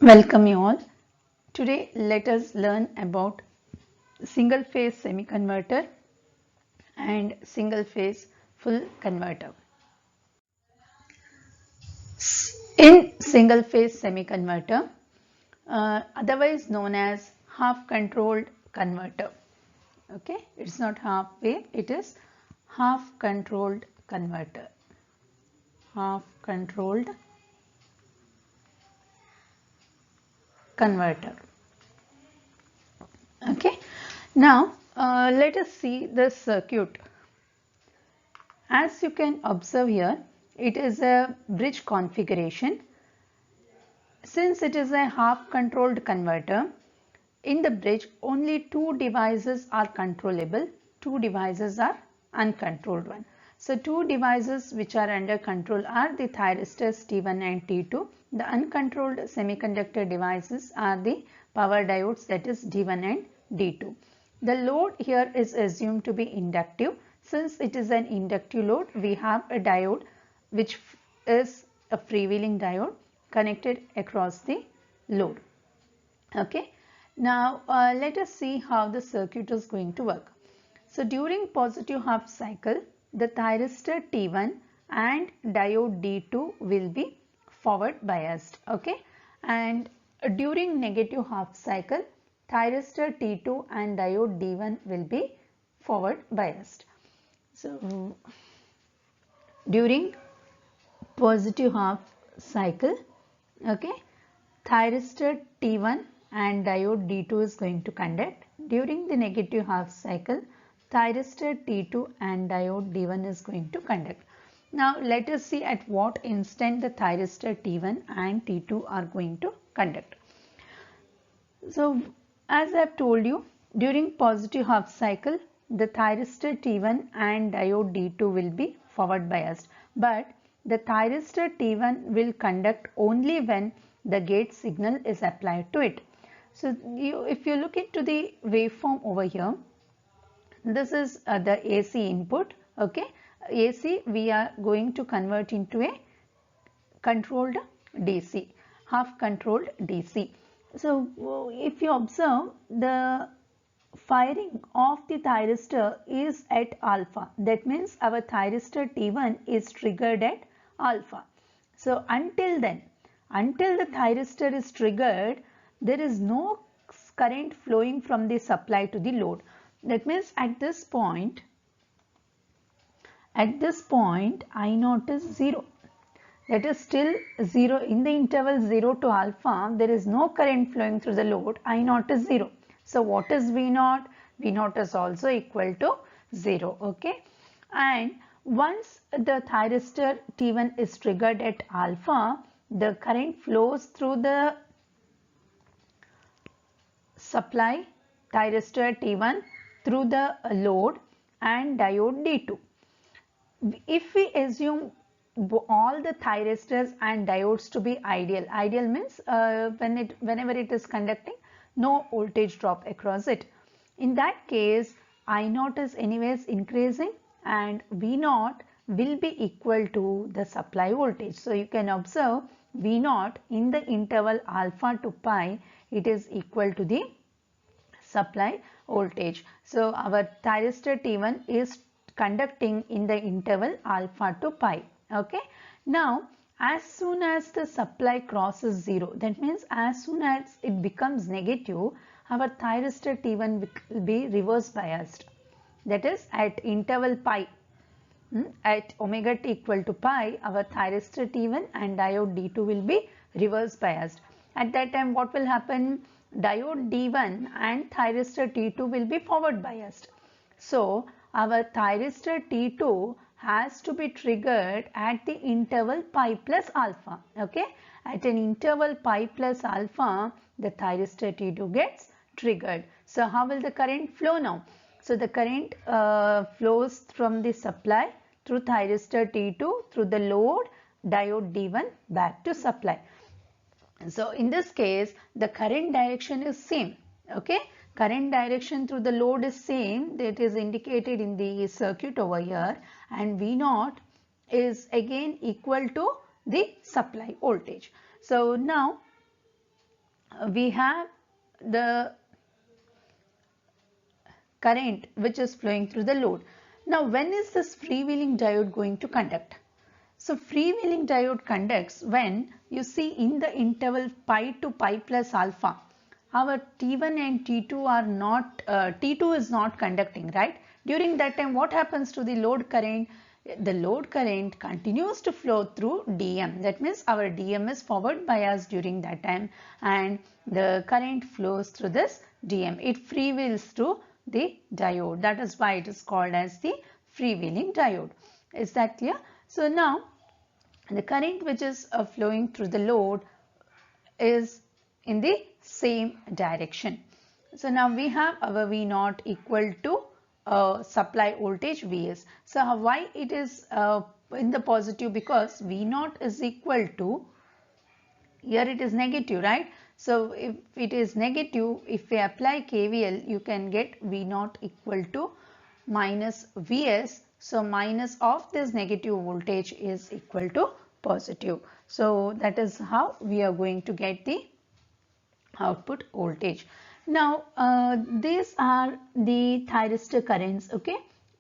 Welcome you all. Today let us learn about single phase semiconverter and single phase full converter. In single phase semiconverter, otherwise known as half controlled converter. Okay, it's not half wave, it is half controlled converter. Half controlled converter. Okay, now let us see the circuit. As you can observe here, it is a bridge configuration. Since it is a half controlled converter, in the bridge only two devices are controllable, two devices are uncontrolled one. So two devices which are under control are the thyristors T1 and T2. The uncontrolled semiconductor devices are the power diodes, that is D1 and D2. The load here is assumed to be inductive. Since it is an inductive load, we have a diode which is a freewheeling diode connected across the load. Okay. Now let us see how the circuit is going to work. So during positive half cycle, the thyristor T1 and diode D2 will be forward biased. Okay. And during negative half cycle, thyristor T2 and diode D1 will be forward biased. So during positive half cycle, okay, thyristor T1 and diode D2 is going to conduct. During the negative half cycle, thyristor T2 and diode D1 is going to conduct. Now let us see at what instant the thyristor T1 and T2 are going to conduct. So as I have told you, during positive half cycle, the thyristor T1 and diode D2 will be forward biased, but the thyristor T1 will conduct only when the gate signal is applied to it. So if you look into the waveform over here, this is the AC input. Okay, AC we are going to convert into a controlled DC, half controlled DC. So if you observe, the firing of the thyristor is at alpha. That means our thyristor T1 is triggered at alpha. So until then, until the thyristor is triggered, there is no current flowing from the supply to the load. That means at this point I0 is 0. That is still 0. In the interval 0 to alpha, there is no current flowing through the load. I0 is 0. So what is V0? V0 is also equal to 0. Okay. And once the thyristor T1 is triggered at alpha, the current flows through the supply thyristor T1 through the load and diode D2. If we assume all the thyristors and diodes to be ideal, ideal means whenever it is conducting, no voltage drop across it. In that case, I0 is anyways increasing and V0 will be equal to the supply voltage. So you can observe V0 in the interval alpha to pi, it is equal to the supply voltage. So our thyristor T1 is conducting in the interval alpha to pi. Okay. Now as soon as the supply crosses 0, that means as soon as it becomes negative, our thyristor T1 will be reverse biased. That is at interval pi, at omega t equal to pi, our thyristor T1 and diode D2 will be reverse biased. At that time what will happen? Diode D1 and thyristor T2 will be forward biased. So our thyristor T2 has to be triggered at the interval pi plus alpha. Okay, at an interval pi plus alpha, the thyristor T2 gets triggered. So how will the current flow now? So the current flows from the supply through thyristor T2 through the load, diode D1 back to supply. So in this case, the current direction is same. Okay, current direction through the load is same, that is indicated in the circuit over here, and V0 is again equal to the supply voltage. So now we have the current which is flowing through the load. Now when is this freewheeling diode going to conduct? So freewheeling diode conducts when you see in the interval pi to pi plus alpha, our T1 and T2 are not, T2 is not conducting, right? During that time, what happens to the load current? The load current continues to flow through DM. That means our DM is forward bias during that time, and the current flows through this DM. It freewheels through the diode. That is why it is called as the freewheeling diode. Is that clear? So now the current which is flowing through the load is in the same direction. So now we have our V0 equal to supply voltage Vs. So why it is in the positive? Because V0 is equal to, here it is negative, right? So if it is negative, if we apply KVL, you can get V0 equal to minus Vs. So minus of this negative voltage is equal to positive. So that is how we are going to get the output voltage. Now these are the thyristor currents. Okay,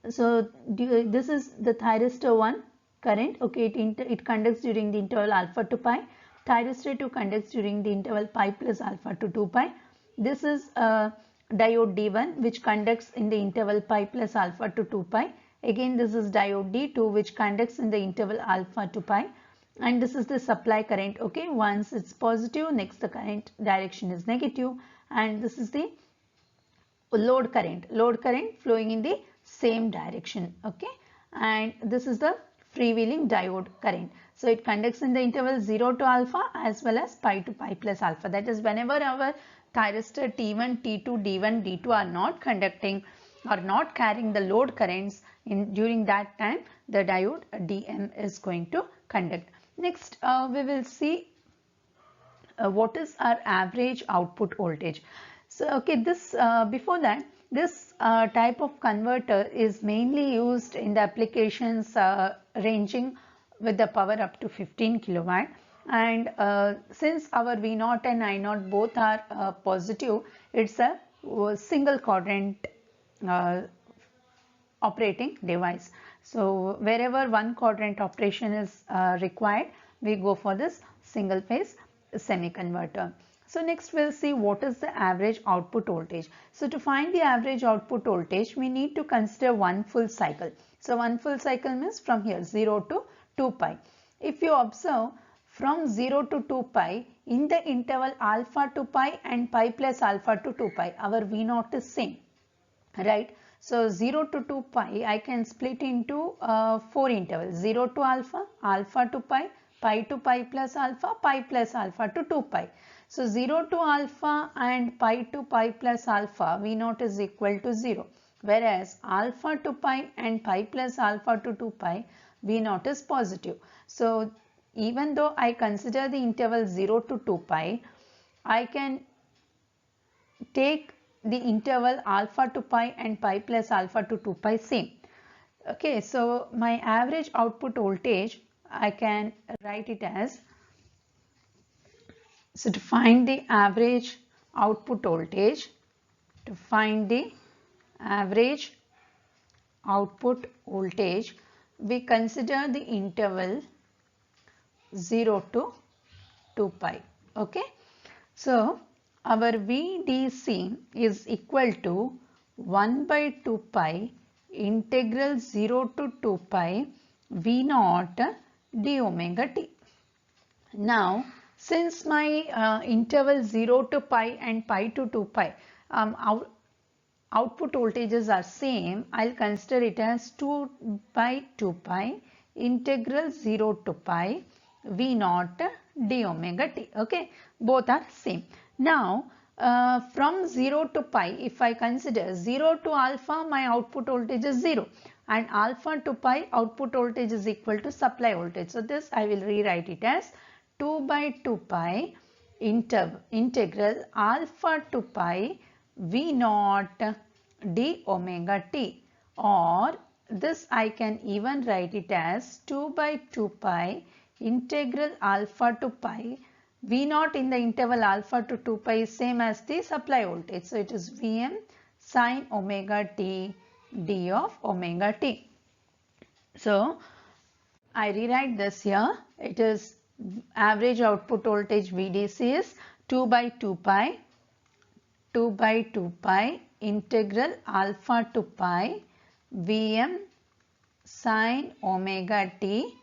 so this is the thyristor 1 current. Okay, it conducts during the interval alpha to pi. Thyristor 2 conducts during the interval pi plus alpha to 2 pi. This is diode D1 which conducts in the interval pi plus alpha to 2 pi. Again this is diode D2 which conducts in the interval alpha to pi. And this is the supply current. Okay, once it's positive, next the current direction is negative, and this is the load current flowing in the same direction. Okay, and this is the freewheeling diode current. So it conducts in the interval 0 to alpha as well as pi to pi plus alpha. That is, whenever our thyristor T1, T2, D1, D2 are not conducting or not carrying the load currents, during that time the diode DM is going to conduct. Next we will see what is our average output voltage. So okay, this before that, this type of converter is mainly used in the applications ranging with the power up to 15 kilowatt, and since our V0 and I0 both are positive, it's a single quadrant operating device. So wherever one quadrant operation is required, we go for this single phase semi-converter. So next we'll see what is the average output voltage. So to find the average output voltage, we need to consider one full cycle. So one full cycle means from here 0 to 2 pi. If you observe, from 0 to 2 pi, in the interval alpha to pi and pi plus alpha to 2 pi, our V0 is same, right? So 0 to 2 pi, I can split into 4 intervals: 0 to alpha, alpha to pi, pi to pi plus alpha, pi plus alpha to 2 pi. So 0 to alpha and pi to pi plus alpha, V0 is equal to 0. Whereas alpha to pi and pi plus alpha to 2 pi, V0 is positive. So even though I consider the interval 0 to 2 pi, I can take the interval alpha to pi and pi plus alpha to 2 pi same. Okay, so my average output voltage, I can write it as, so to find the average output voltage, we consider the interval 0 to 2 pi. Okay, so our VDC is equal to 1 by 2 pi integral 0 to 2 pi V0 d omega t. Now since my interval 0 to pi and pi to 2 pi output voltages are same, I'll consider it as 2 by 2 pi integral 0 to pi V0 d omega t. Okay, both are same. Now from 0 to pi, if I consider 0 to alpha, my output voltage is 0, and alpha to pi, output voltage is equal to supply voltage. So this I will rewrite it as 2 by 2 pi integral alpha to pi V naught d omega t, or this I can even write it as 2 by 2 pi integral alpha to pi. V naught in the interval alpha to 2 pi is same as the supply voltage. So it is Vm sine omega t d of omega t. So I rewrite this here. It is average output voltage VDC is 2 by 2 pi integral alpha to pi Vm sine omega t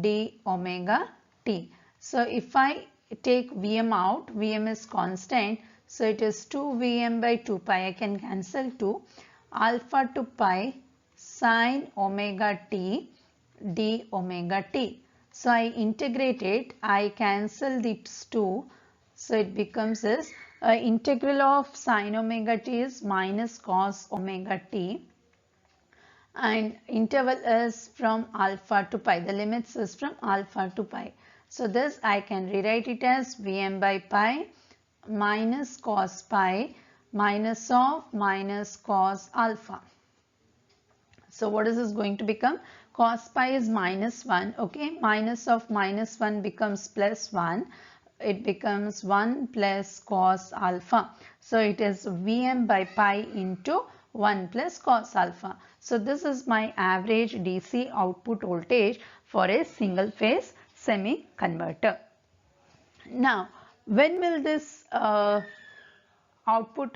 d omega t. So if I take Vm out, Vm is constant, so it is 2 Vm by 2 pi, I can cancel 2, alpha to pi sine omega t d omega t. So I integrate it, I cancel these 2, so it becomes this integral of sine omega t is minus cos omega t, and interval is from alpha to pi, the limits is from alpha to pi. So this I can rewrite it as Vm by pi minus cos pi minus of minus cos alpha. So what is this going to become? Cos pi is minus 1, okay, minus of minus 1 becomes plus 1, it becomes 1 plus cos alpha. So it is Vm by pi into 1 plus cos alpha. So this is my average DC output voltage for a single phase semi converter. Now, when will this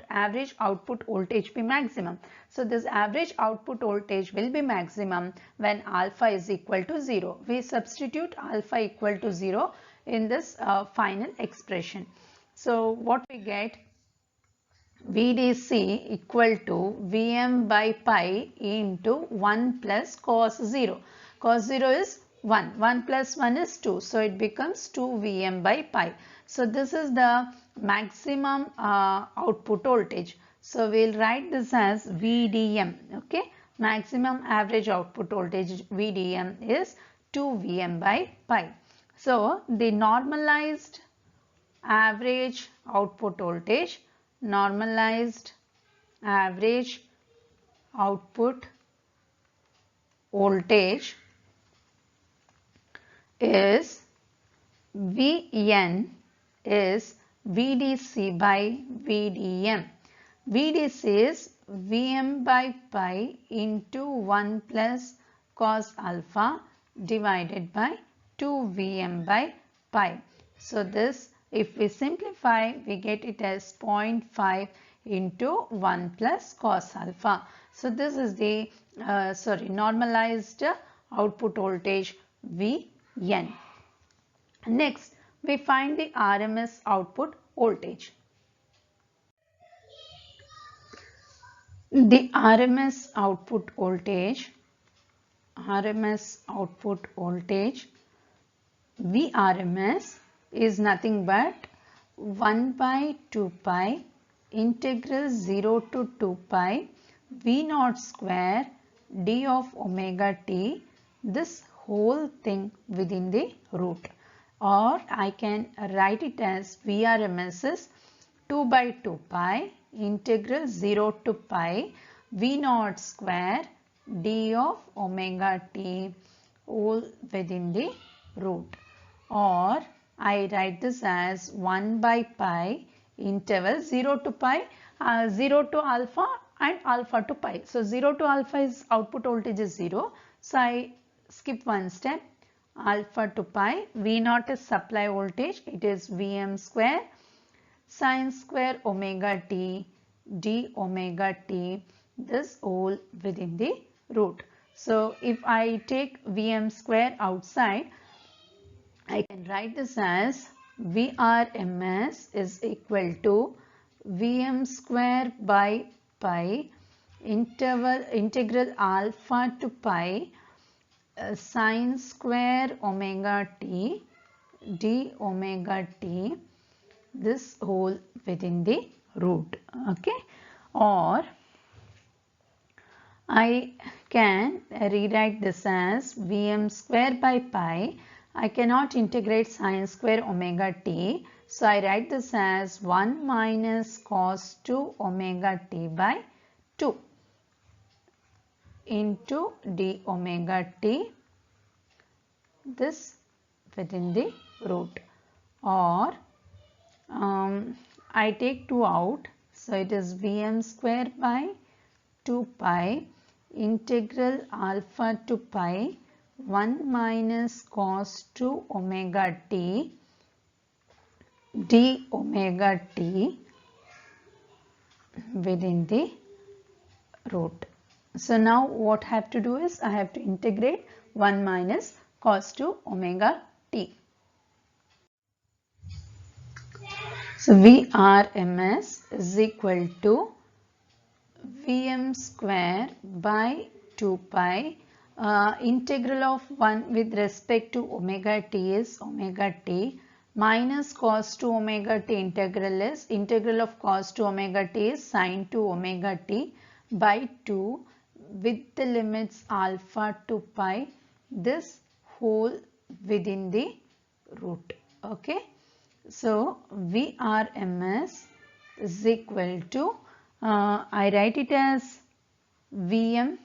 average output voltage be maximum? So this average output voltage will be maximum when alpha is equal to 0. We substitute alpha equal to 0 in this final expression. So what we get? VDC equal to Vm by pi into 1 plus cos 0. Cos 0 is 1. 1 plus 1 is 2. So it becomes 2 Vm by pi. So this is the maximum output voltage. So we'll write this as VDM. Okay. Maximum average output voltage VDM is 2 Vm by pi. So the normalized average output voltage, normalized average output voltage is Vn is VDC by VDM. VDC is Vm by pi into 1 plus cos alpha divided by 2 Vm by pi. So this, if we simplify, we get it as 0.5 into 1 plus cos alpha. So this is the normalized output voltage Vn. Next, we find the RMS output voltage. The RMS output voltage, Vrms is nothing but 1 by 2 pi integral 0 to 2 pi V naught square d of omega t, this whole thing within the root. Or I can write it as Vrms is 2 by 2 pi integral 0 to pi V naught square d of omega t all within the root. Or I write this as 1 by pi interval 0 to pi, 0 to alpha and alpha to pi. So 0 to alpha is output voltage is 0. So I skip one step. Alpha to pi, V naught is supply voltage, it is Vm square sine square omega t d omega t, this all within the root. So if I take Vm square outside, I can write this as Vrms is equal to Vm square by pi integral alpha to pi sine square omega t d omega t this hole within the root. Okay, or I can rewrite this as Vm square by pi. I cannot integrate sine square omega t. So I write this as 1 minus cos 2 omega t by 2 into d omega t, this within the root. Or I take 2 out. So it is Vm square by 2 pi integral alpha to pi 1 minus cos 2 omega t d omega t within the root. So now what I have to do is I have to integrate 1 minus cos 2 omega t. So Vrms is equal to Vm square by 2 pi integral of 1 with respect to omega t is omega t minus cos 2 omega t integral of cos 2 omega t is sin 2 omega t by 2 with the limits alpha to pi, this whole within the root. Okay, so Vrms is equal to I write it as Vm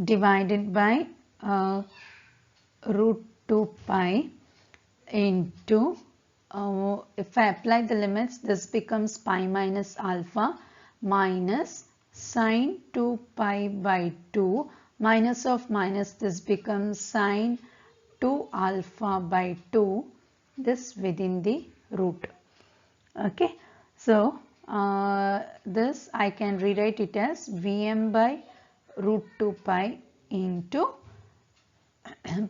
divided by root 2 pi into if I apply the limits, this becomes pi minus alpha minus sine 2 pi by 2 minus of minus, this becomes sine 2 alpha by 2, this within the root. Okay, so this I can rewrite it as Vm by root 2 pi into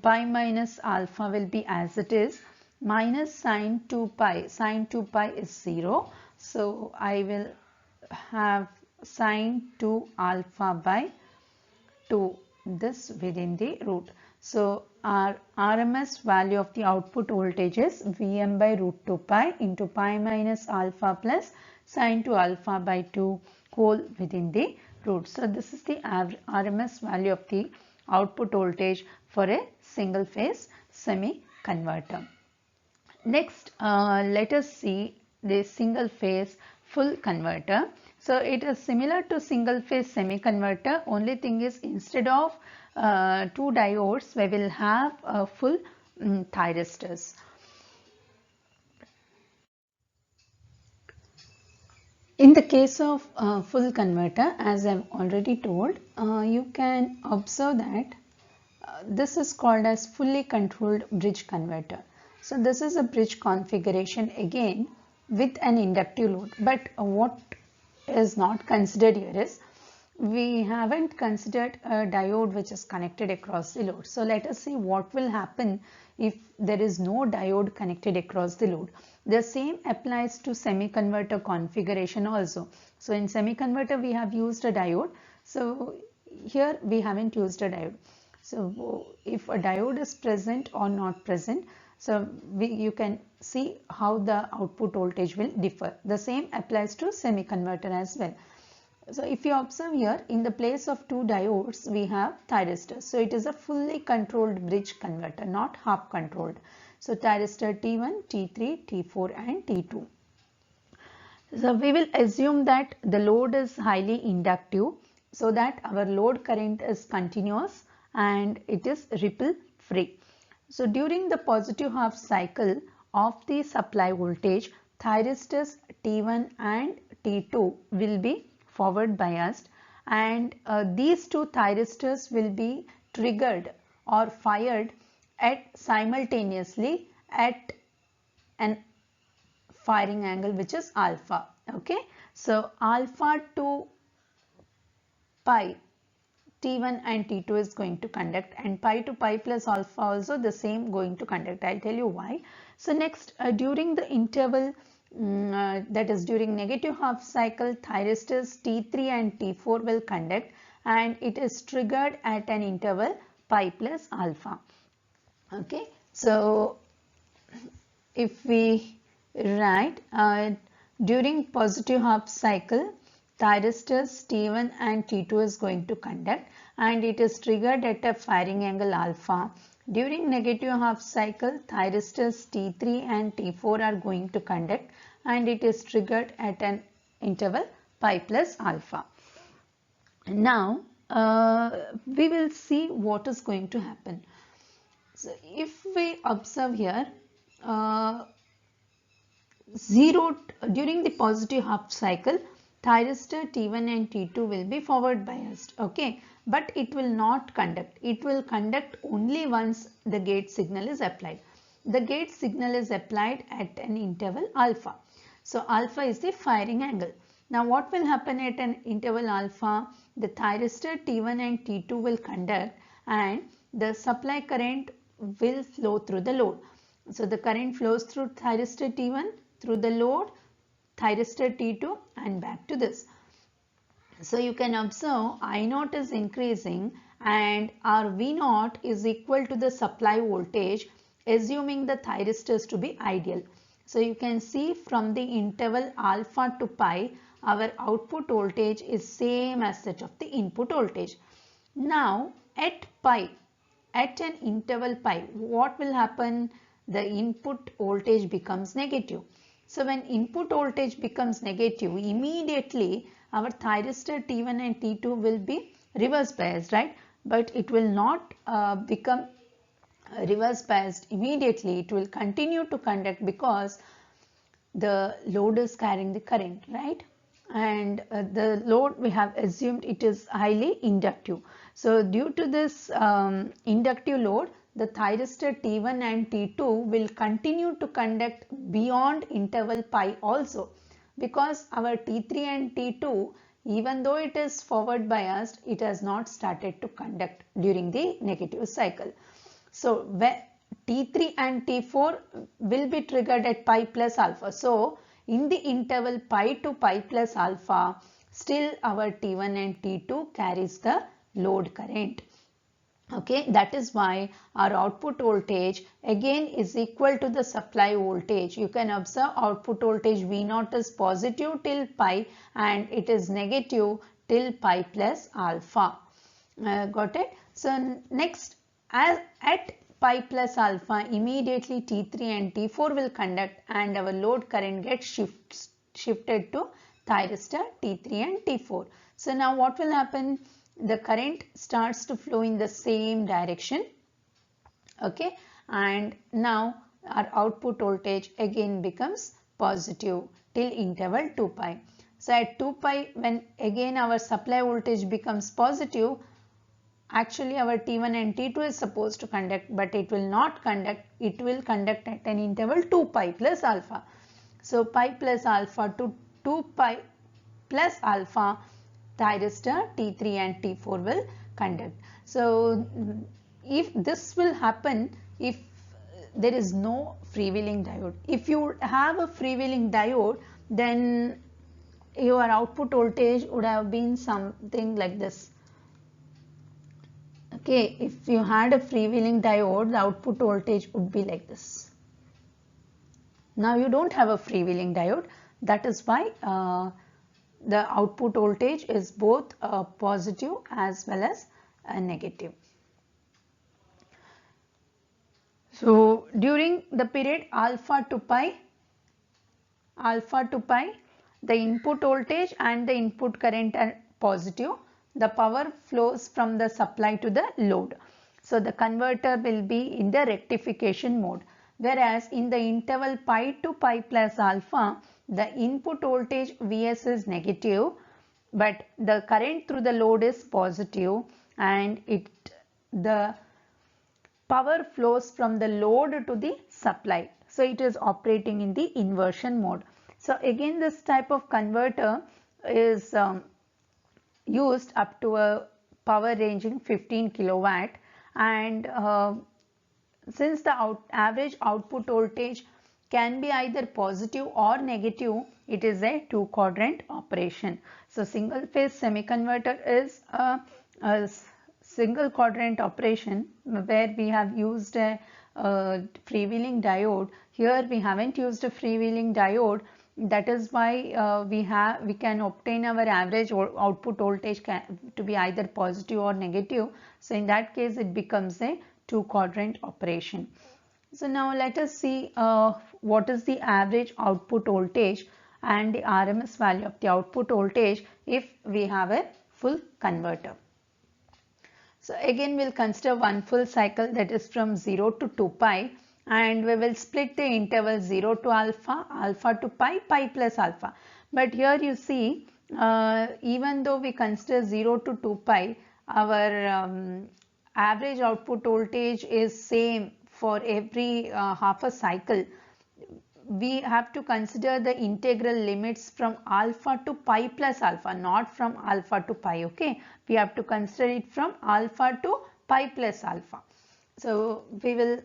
pi minus alpha will be as it is minus sine 2 pi. Sine 2 pi is 0. So I will have sine 2 alpha by 2, this within the root. So our RMS value of the output voltage is Vm by root 2 pi into pi minus alpha plus sine 2 alpha by 2 whole within the root. So this is the RMS value of the output voltage for a single phase semi converter. Next, let us see the single phase full converter. So it is similar to single phase semi converter. Only thing is, instead of 2 diodes, we will have full thyristors. In the case of full converter, as I have already told, you can observe that this is called as fully controlled bridge converter. So this is a bridge configuration again with an inductive load. But what is not considered here is, we haven't considered a diode which is connected across the load. So let us see what will happen if there is no diode connected across the load. The same applies to semi-converter configuration also. So in semi-converter we have used a diode. So here we haven't used a diode. So if a diode is present or not present, so you can see how the output voltage will differ. The same applies to semi-converter as well. So if you observe here, in the place of 2 diodes, we have thyristors. So it is a fully controlled bridge converter, not half controlled. So thyristor T1, T3, T4 and T2. So we will assume that the load is highly inductive, so that our load current is continuous and it is ripple free. So during the positive half cycle of the supply voltage, thyristors T1 and T2 will be forward biased, and these 2 thyristors will be triggered or fired at simultaneously at an firing angle which is alpha. Okay, so alpha to pi T1 and T2 is going to conduct, and pi to pi plus alpha also the same going to conduct. I'll tell you why. So next, during the interval that is during negative half cycle, thyristors T3 and T4 will conduct, and it is triggered at an interval pi plus alpha. Okay, so if we write during positive half cycle, thyristors T1 and T2 is going to conduct and it is triggered at a firing angle alpha. During negative half cycle, thyristors T3 and T4 are going to conduct and it is triggered at an interval pi plus alpha. Now we will see what is going to happen. So if we observe here, during the positive half cycle, thyristor T1 and T2 will be forward biased, okay, but it will not conduct. It will conduct only once the gate signal is applied. The gate signal is applied at an interval alpha. So alpha is the firing angle. Now what will happen at an interval alpha? The thyristor T1 and T2 will conduct and the supply current will flow through the load. So the current flows through thyristor T1, through the load, thyristor T2 and back to this. So you can observe I0 is increasing and our V0 is equal to the supply voltage, assuming the thyristors to be ideal. So you can see from the interval alpha to pi, our output voltage is same as that of the input voltage. Now at pi, at an interval pi, what will happen? The input voltage becomes negative. So when input voltage becomes negative, immediately our thyristor T1 and T2 will be reverse biased, right? But it will not become reverse biased immediately. It will continue to conduct because the load is carrying the current, right? And the load, we have assumed it is highly inductive. So due to this inductive load, the thyristor T1 and T2 will continue to conduct beyond interval pi also, because our T3 and T2, even though it is forward biased, it has not started to conduct during the negative cycle. So T3 and T4 will be triggered at pi plus alpha. So in the interval pi to pi plus alpha, still our T1 and T2 carries the load current. Okay, that is why our output voltage again is equal to the supply voltage. You can observe output voltage V0 is positive till pi and it is negative till pi plus alpha. Got it? So next, at pi plus alpha, immediately T3 and T4 will conduct and our load current gets shifted to thyristor T3 and T4. So now what will happen? The current starts to flow in the same direction, okay, and now our output voltage again becomes positive till interval 2 pi. So at 2 pi, when again our supply voltage becomes positive, actually our T1 and T2 is supposed to conduct, but it will not conduct. It will conduct at an interval 2 pi plus alpha. So pi plus alpha to 2 pi plus alpha, thyristor T3 and T4 will conduct. So if this will happen if there is no freewheeling diode. If you have a freewheeling diode, then your output voltage would have been something like this. Okay, if you had a freewheeling diode, the output voltage would be like this. Now you don't have a freewheeling diode. That is why the output voltage is both positive as well as negative. So during the period alpha to pi, the input voltage and the input current are positive. The power flows from the supply to the load. So the converter will be in the rectification mode. Whereas in the interval pi to pi plus alpha, the input voltage Vs is negative, but the current through the load is positive, and the power flows from the load to the supply. So it is operating in the inversion mode. So again, this type of converter is used up to a power ranging 15 kilowatt, and since the average output voltage can be either positive or negative. It is a two quadrant operation. So single phase semiconverter is a single quadrant operation where we have used a freewheeling diode. Here we haven't used a freewheeling diode. That is why we can obtain our average output voltage to be either positive or negative. So in that case it becomes a two quadrant operation. So now let us see what is the average output voltage and the RMS value of the output voltage if we have a full converter. So again we'll consider one full cycle, that is from 0 to 2 pi, and we will split the interval 0 to alpha, alpha to pi, pi plus alpha. But here you see even though we consider 0 to 2 pi, our average output voltage is same for every half a cycle. We have to consider the integral limits from alpha to pi plus alpha, not from alpha to pi. Okay, we have to consider it from alpha to pi plus alpha. So we will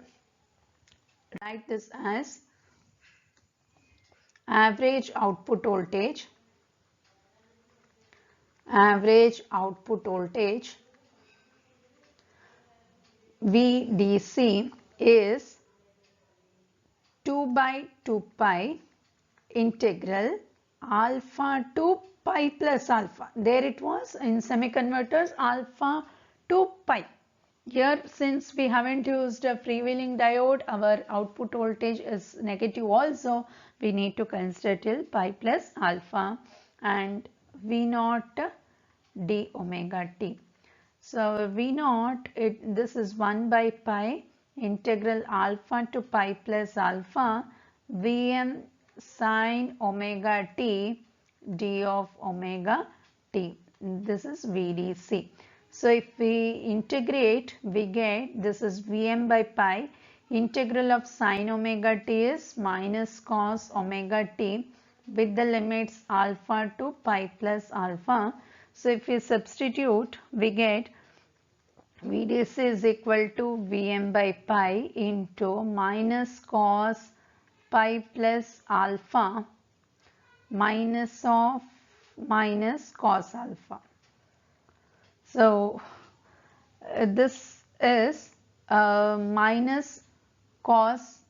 write this as average output voltage, VDC is 2 by 2 pi integral alpha to pi plus alpha. There it was in semiconductors, alpha to pi. Here since we haven't used a freewheeling diode, our output voltage is negative also. We need to consider till pi plus alpha and V naught d omega t. So V naught, this is 1 by pi integral alpha to pi plus alpha Vm sine omega t d of omega t. This is VDC. So if we integrate, we get, this is Vm by pi, integral of sine omega t is minus cos omega t with the limits alpha to pi plus alpha. So if we substitute, we get VDC is equal to Vm by pi into minus cos pi plus alpha minus of minus cos alpha. So this is minus cos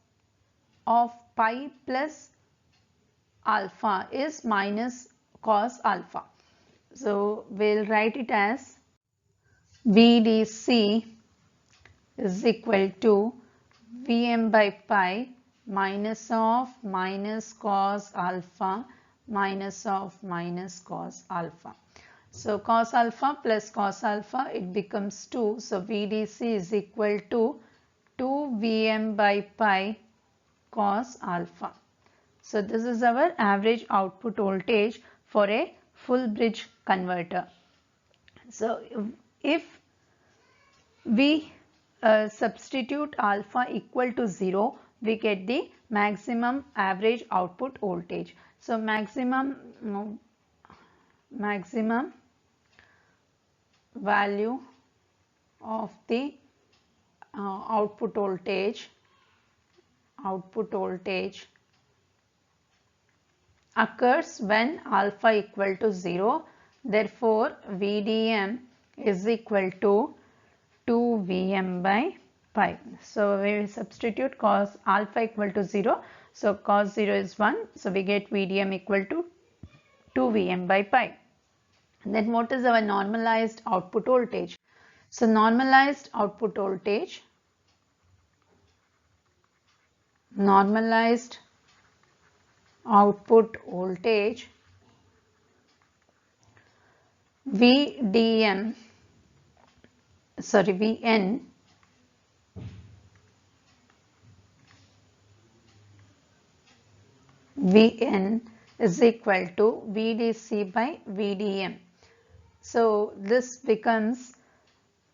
of pi plus alpha is minus cos alpha. So we'll write it as VDC is equal to Vm by pi minus of minus cos alpha minus of minus cos alpha. So cos alpha plus cos alpha, it becomes 2. So VDC is equal to 2 Vm by pi cos alpha. So this is our average output voltage for a full bridge converter. So if we substitute alpha equal to 0, we get the maximum average output voltage. So maximum value of the output voltage occurs when alpha equal to 0. Therefore VDM is equal to 2 Vm by pi. So we will substitute cos alpha equal to 0. So cos 0 is 1. So we get VDM equal to 2 Vm by pi. Then what is our normalized output voltage? So normalized output voltage Vn is equal to VDC by VDM. So this becomes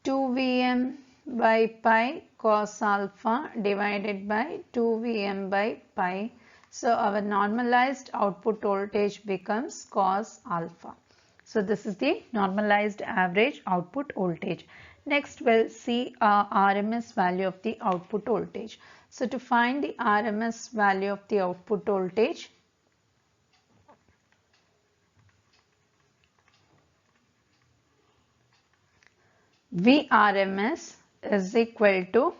2 Vm by pi cos alpha divided by 2 Vm by pi. So our normalized output voltage becomes cos alpha. So this is the normalized average output voltage. Next we'll see RMS value of the output voltage. So to find the RMS value of the output voltage, Vrms is equal to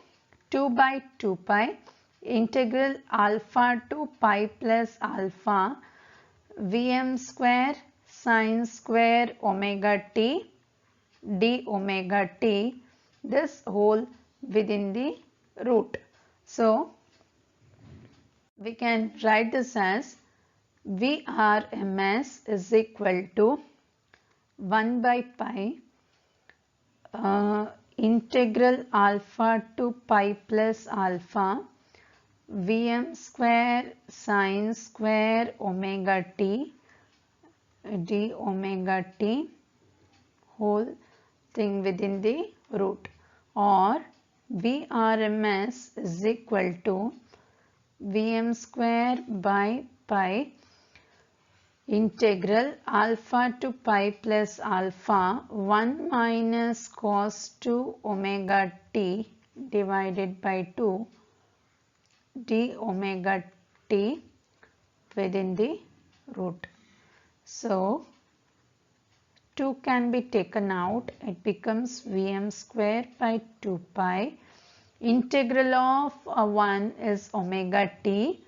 2 by 2 pi integral alpha to pi plus alpha Vm square sine square omega t d omega t, this whole within the root. So we can write this as Vrms is equal to 1 by pi integral alpha to pi plus alpha Vm square sine square omega t d omega t whole thing within the root, or Vrms is equal to Vm square by pi integral alpha to pi plus alpha 1 minus cos 2 omega t divided by 2 d omega t within the root. So 2 can be taken out, it becomes Vm square by 2 pi. Integral of 1 is omega t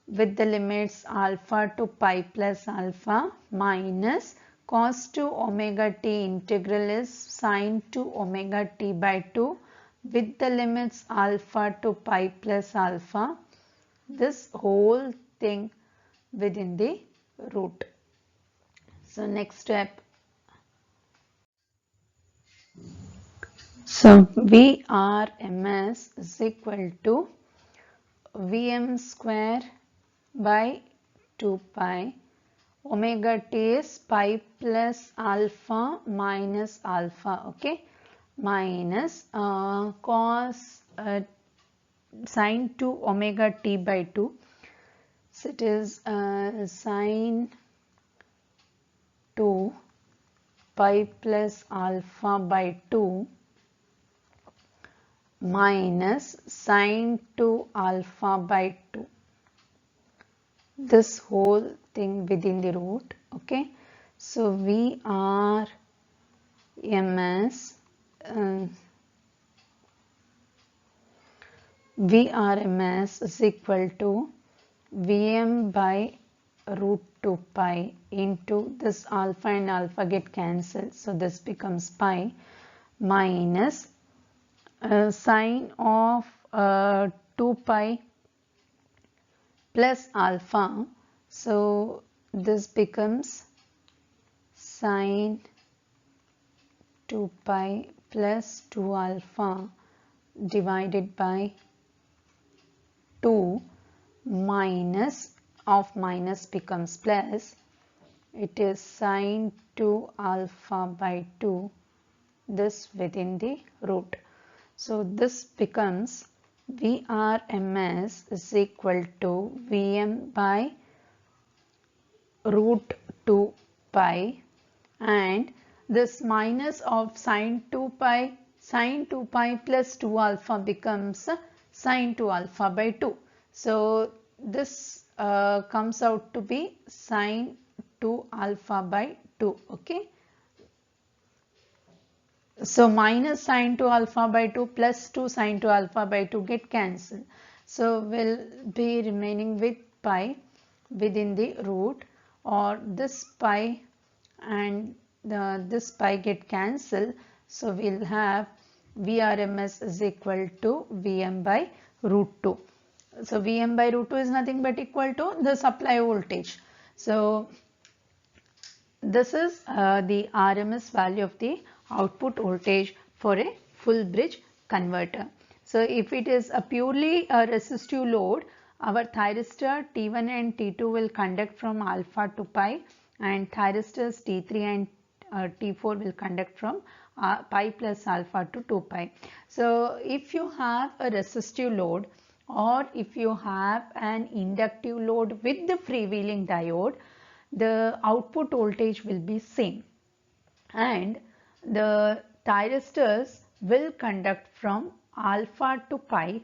with the limits alpha to pi plus alpha minus cos 2 omega t integral is sine 2 omega t by 2 with the limits alpha to pi plus alpha, this whole thing within the root. So next step. So Vrms is equal to Vm square by 2 pi, omega t is pi plus alpha minus alpha, okay, minus cos sine 2 omega t by 2. So it is sine 2 pi plus alpha by 2 minus sine 2 alpha by 2, this whole thing within the root, okay. So Vrms Vrms is equal to Vm by root 2 pi into this alpha and alpha get cancelled, so this becomes pi minus sine of 2 pi plus alpha, so this becomes sine 2 pi plus 2 alpha divided by 2 minus of minus becomes plus, it is sine 2 alpha by 2, this within the root. So this becomes Vrms is equal to Vm by root 2 pi, and this minus of sine 2 pi plus 2 alpha becomes sine 2 alpha by 2. So this comes out to be sine 2 alpha by 2, okay. So minus sine 2 alpha by 2 plus 2 sine 2 alpha by 2 get cancelled. So we'll be remaining with pi within the root, or this pi and this pi get cancelled. So we'll have Vrms is equal to Vm by root 2. So Vm by root 2 is nothing but equal to the supply voltage. So this is the RMS value of the output voltage for a full bridge converter. So if it is a purely a resistive load, our thyristor T1 and T2 will conduct from alpha to pi, and thyristors T3 and T4 will conduct from pi plus alpha to 2 pi. So if you have a resistive load, or if you have an inductive load with the freewheeling diode, the output voltage will be same, and the thyristors will conduct from alpha to pi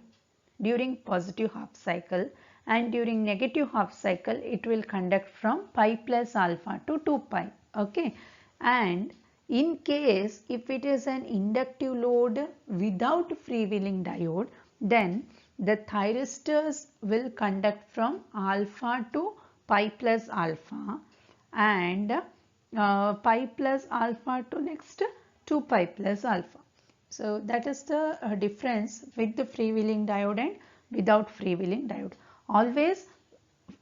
during positive half cycle, and during negative half cycle it will conduct from pi plus alpha to 2 pi. Okay, and in case if it is an inductive load without freewheeling diode, then the thyristors will conduct from alpha to pi plus alpha, and pi plus alpha to next 2 pi plus alpha. So that is the difference with the freewheeling diode and without freewheeling diode. Always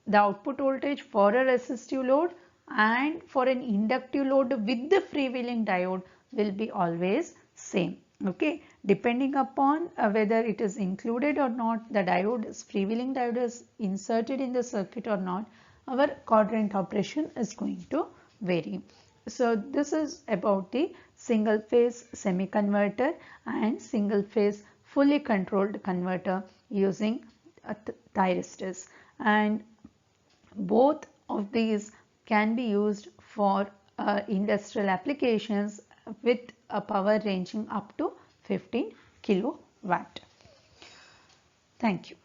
the output voltage for a resistive load and for an inductive load with the freewheeling diode will be always same. Okay, depending upon whether it is included or not, the freewheeling diode is inserted in the circuit or not, our quadrant operation is going to vary. So this is about the single phase semi converter and single phase fully controlled converter using thyristors, and both of these can be used for industrial applications with a power ranging up to 15 kilowatt. Thank you.